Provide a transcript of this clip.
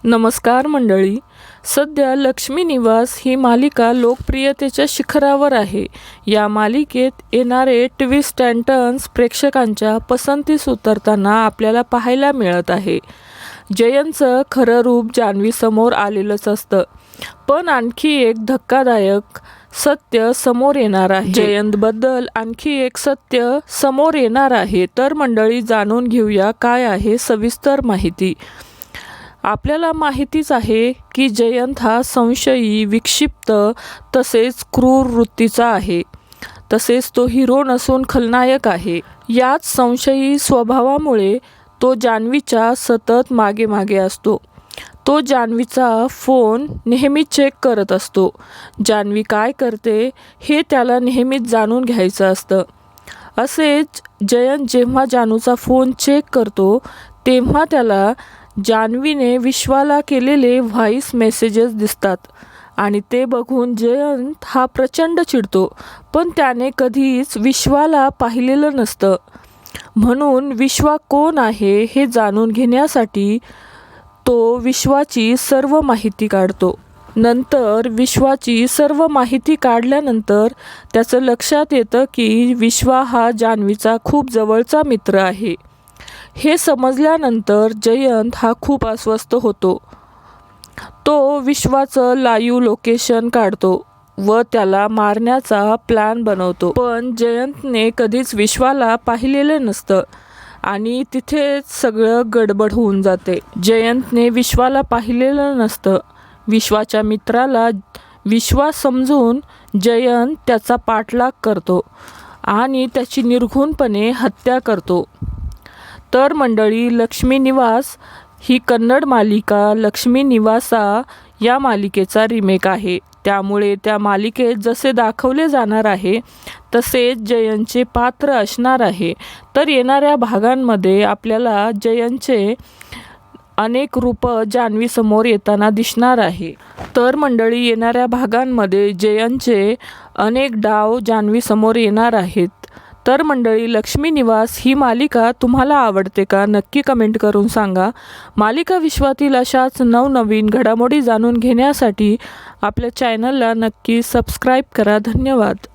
नमस्कार मंडळी. सध्या लक्ष्मी निवास ही मालिका लोकप्रियतेच्या शिखरावर आहे. या मालिकेत येणारे ट्विस्ट अँड टर्न्स प्रेक्षकांच्या पसंतीस उतरताना आपल्याला पाहायला मिळत आहे. जयंतचं खरं रूप जान्हवीसमोर आलेलंच असतं, पण आणखी एक धक्कादायक सत्य समोर येणार आहे. जयंतबद्दल आणखी एक सत्य समोर येणार आहे. तर मंडळी, जाणून घेऊया काय आहे सविस्तर माहिती. आपल्याला माहितीच आहे की जयंत हा संशयी, विक्षिप्त तसेच क्रूर वृत्तीचा आहे. तसेच तो हिरो नसून खलनायक आहे. याच संशयी स्वभावामुळे तो जान्हवीच्या सतत मागे मागे असतो. तो जान्हवीचा फोन नेहमी चेक करत असतो. जान्हवी काय करते हे त्याला नेहमीच जाणून घ्यायचं असतं. असेच जयंत जेव्हा जानूचा फोन चेक करतो तेव्हा त्याला जान्हवीने विश्वाला केलेले व्हॉइस मेसेजेस दिसतात आणि ते बघून जयंत हा प्रचंड चिडतो. पण त्याने कधीच विश्वाला पाहिलेलं नसतं, म्हणून विश्वा कोण आहे हे जाणून घेण्यासाठी तो विश्वाची सर्व माहिती काढतो. नंतर विश्वाची सर्व माहिती काढल्यानंतर त्याचं लक्षात येतं की विश्वा हा जान्हवीचा खूप जवळचा मित्र आहे. हे समजल्यानंतर जयंत हा खूप अस्वस्थ होतो. तो विश्वाचं लाईव्ह लोकेशन काढतो व त्याला मारण्याचा प्लॅन बनवतो. पण जयंतने कधीच विश्वाला पाहिलेलं नसतं आणि तिथेच सगळं गडबड होऊन जाते. जयंतने विश्वाला पाहिलेलं नसतं. विश्वाच्या मित्राला विश्वास समजून जयंत त्याचा पाठलाग करतो आणि त्याची निर्घृणपणे हत्या करतो. तर मंडळी, लक्ष्मी निवास ही कन्नड मालिका लक्ष्मी निवासा या मालिकेचा रिमेक आहे. त्यामुळे त्या मालिकेत जसे दाखवले जाणार आहे तसेच जयंतचे पात्र असणार आहे. तर येणाऱ्या भागांमध्ये आपल्याला जयंतचे अनेक रूपं जान्हवीसमोर येताना दिसणार आहे. तर मंडळी, येणाऱ्या भागांमध्ये जयंतचे अनेक डाव जान्हवीसमोर येणार आहेत. तर मंडळी, लक्ष्मी निवास ही मालिका तुम्हाला आवडते का? नक्की कमेंट करून सांगा. मालिका विश्वातील अशाच नवनवीन घडामोडी जाणून घेण्यासाठी आपल्या चॅनलला नक्की सबस्क्राईब करा. धन्यवाद.